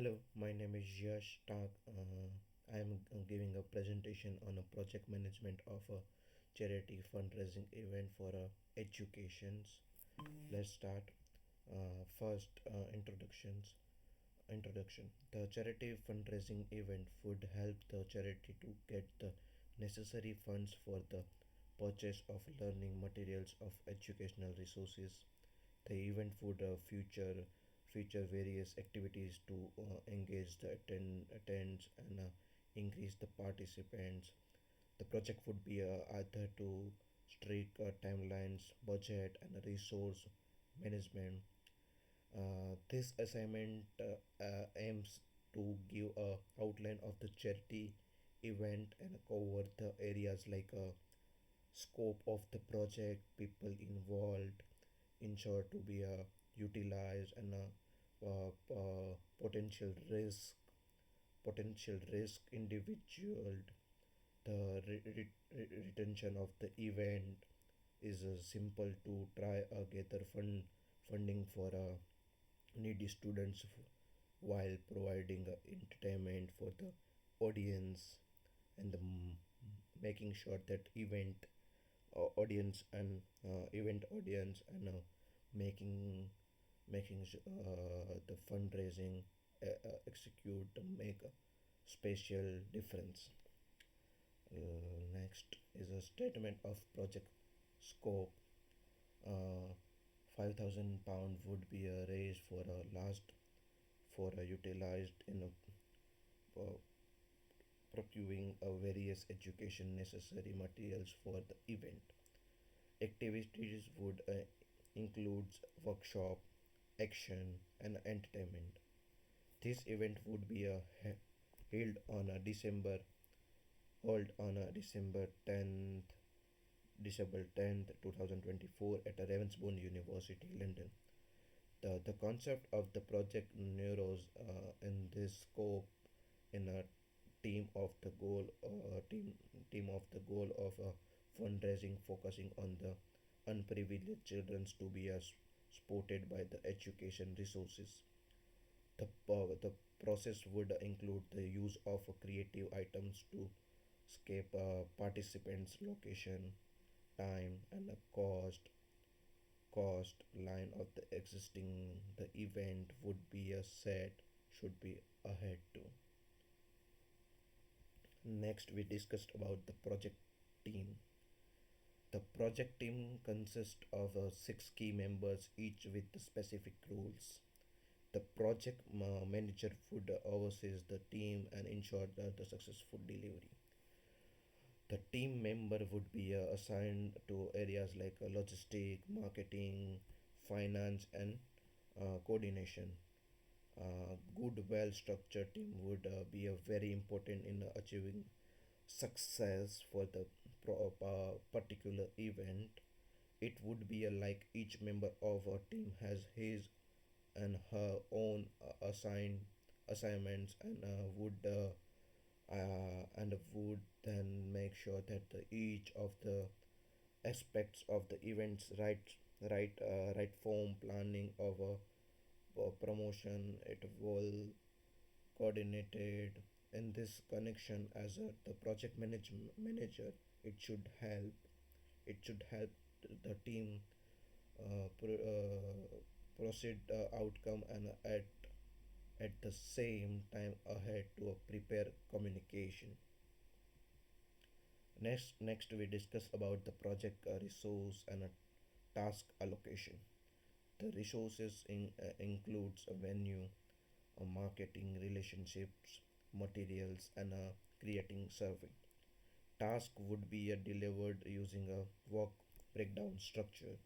Hello, my name is Yash. I am giving a presentation on a project management of a charity fundraising event for educations. Let's start. First, introductions. Introduction. The charity fundraising event would help the charity to get the necessary funds for the purchase of learning materials of educational resources. The event would feature various activities to engage the attends and increase the participants. The project would be either to strict timelines, budget, and resource management. This assignment aims to give a outline of the charity event and cover the areas like scope of the project, people involved, ensure to be utilized, and potential risk individual. The retention of the event is simple to try gather funding for needy students while providing entertainment for the audience and making sure that event audience and making the fundraising execute make a special difference. Next is a statement of project scope. uh, £5,000 would be raised for a last for utilized in uh, procuring various education necessary materials for the event. Activities would include workshop, action, and entertainment. This event would be held on a December 10th, 2024 at Ravensbourne University, London. The concept of the project narrows in this scope in a team of the goal team of the goal of fundraising focusing on the unprivileged children to be supported by the education resources. The process would include the use of creative items to escape participants' location, time, and the cost line of the existing the event would be a set should be ahead to. Next, we discussed about the project team. The project team consists of six key members, each with specific roles. The project manager would oversees the team and ensure the successful delivery. The team member would be assigned to areas like logistic, marketing, finance, and coordination. Good, well structured team would be very important in achieving success for the particular event. It would be like each member of a team has his and her own assignments and would then make sure that each of the aspects of the events right form planning of a promotion it will coordinated in this connection as the project manager. It should help it should help the team proceed outcome and at the same time ahead to prepare communication. Next we discuss about the project resource and task allocation. The resources includes a venue, marketing, relationships, materials, and creating survey. Task would be delivered using a work breakdown structure.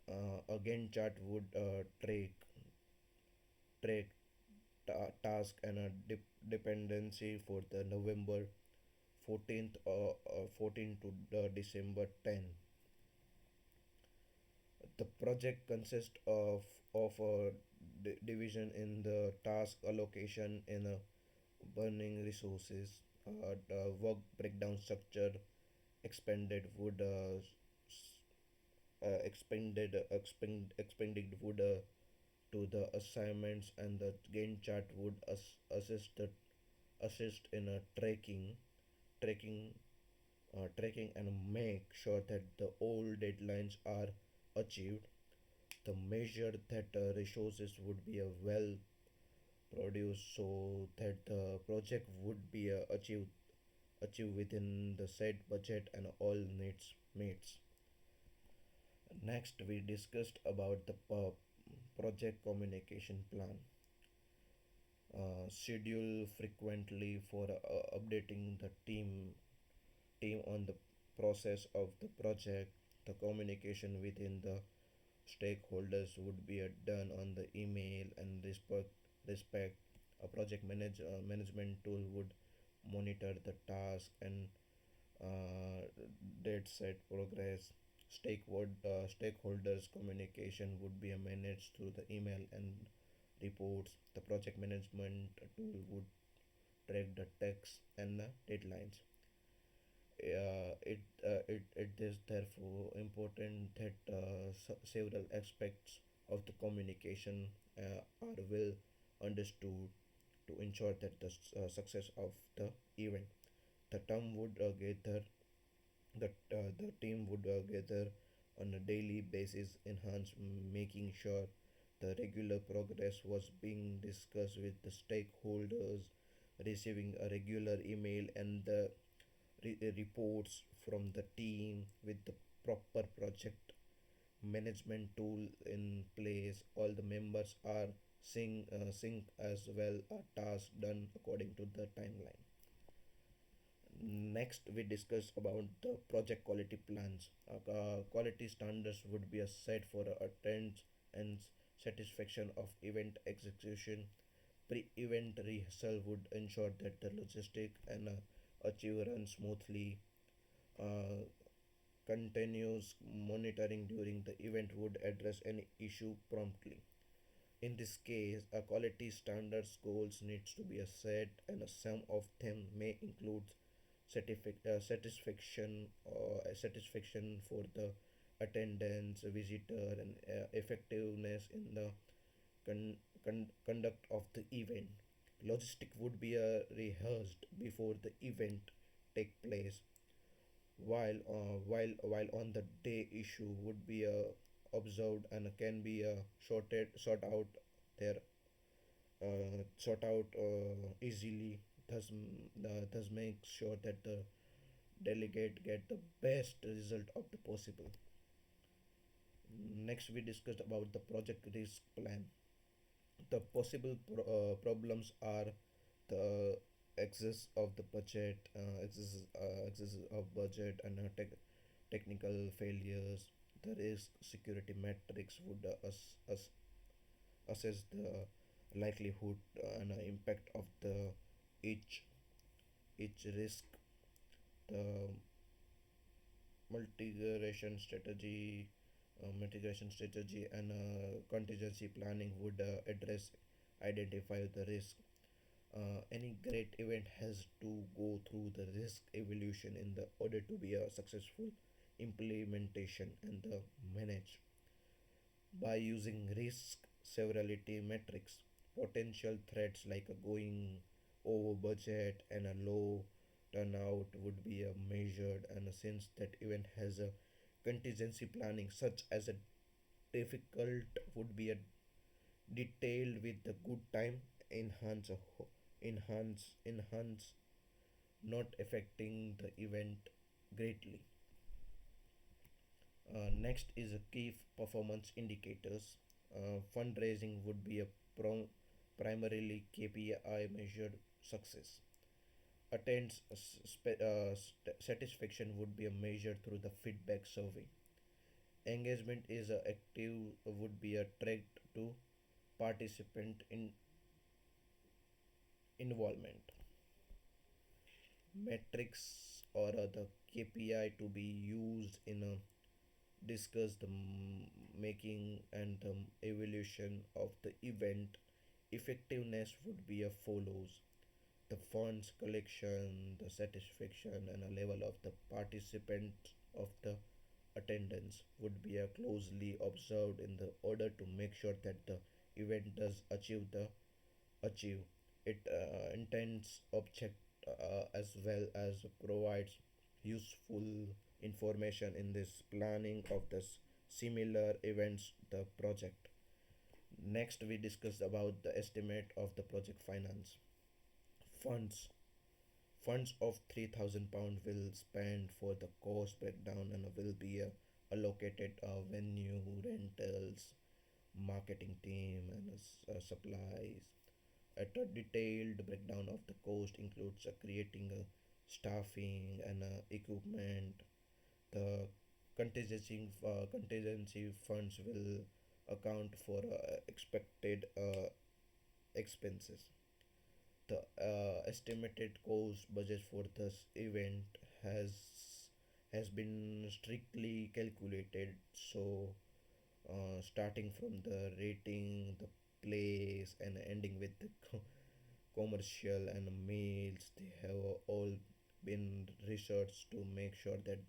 A Gantt chart would track task and a dependency for the November 14 to the December 10. The project consists of a division in the task allocation in a burning resources. The work breakdown structure expended would expended would to the assignments, and the Gantt chart would assist in a tracking tracking and make sure that the old deadlines are achieved. The measure that resources would be well produced so that the project would be achieved within the set budget and all needs meets. Next, we discussed about the project communication plan. Schedule frequently for updating the team on the process of the project. The communication within the stakeholders would be done on the email and respect. A management tool would monitor the task and date set progress. Stakeholders communication would be managed through the email and reports. The project management tool would track the text and the deadlines. It is therefore important that several aspects of the communication are well understood to ensure that the success of the event. The term would gather the team would gather on a daily basis, enhance making sure the regular progress was being discussed with the stakeholders, receiving a regular email and the reports from the team with the proper project management tool in place. All the members are sync as well a task done according to the timeline. Next, we discuss about the project quality plans. Quality standards would be a set for attendance and satisfaction of event execution. Pre-event rehearsal would ensure that the logistic and achieve run smoothly. Uh, Continuous monitoring during the event would address any issue promptly. In this case, a quality standards goals needs to be a set, and a sum of them may include satisfaction for the attendance, visitor, and effectiveness in the conduct of the event. Logistic would be rehearsed before the event take place, while on the day issue would be observed and can be there sort out easily. Thus make sure that the delegate get the best result of the possible. Next, we discussed about the project risk plan. The possible problems are the excess of budget and technical failures. The risk security metrics would assess the likelihood and impact of the each each risk. The mitigation strategy mitigation strategy and contingency planning would address identify the risk. Any great event has to go through the risk evolution in the order to be a successful implementation and manage by using risk severity metrics. Potential threats like a going over budget and a low turnout would be measured, and since that event has a contingency planning such as a difficult would be a detailed with the good time enhance enhance not affecting the event greatly. Next is a key performance indicators. Fundraising would be a primarily KPI measured success. Attends satisfaction would be a measure through the feedback survey. Engagement is active would be a tracked to participant involvement. Metrics or the KPI to be used in a discuss the making and the evaluation of the event effectiveness would be as follows: the funds collection, the satisfaction, and a level of the participant of the attendance would be closely observed in the order to make sure that the event does achieve. It intends object as well as provides useful information in this planning of this similar events the project. Next, we discussed about the estimate of the project finance. Funds. Funds of £3,000 will spend for the cost breakdown and will be allocated venue, rentals, marketing team, and supplies. A detailed breakdown of the cost includes creating staffing and equipment. The contingency funds will account for expected expenses. The estimated cost budget for this event has has been strictly calculated. So, starting from the rating, the place, and ending with the commercial and meals, they have all been researched to make sure that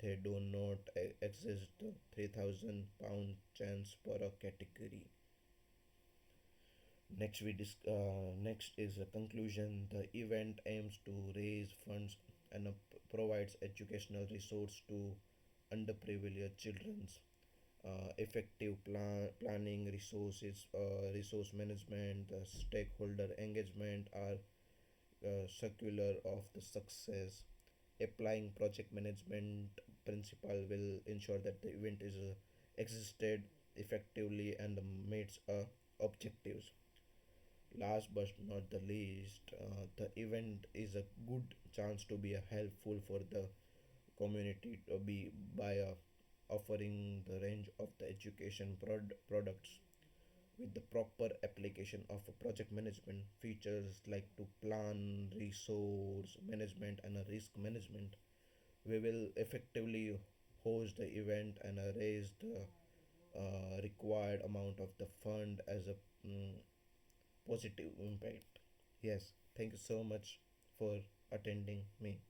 they do not exceed the £3,000 chance per a category. Next is a conclusion. The event aims to raise funds and provides educational resource to underprivileged children. Effective planning, resource management, the stakeholder engagement are circular of the success. Applying project management principle will ensure that the event is existed effectively and meets objectives. Last but not the least, the event is a good chance to be a helpful for the community to be by offering the range of the education products with the proper application of a project management features like to plan resource management and a risk management. We will effectively host the event and raise the required amount of the fund as a positive impact. Yes, thank you so much for attending me.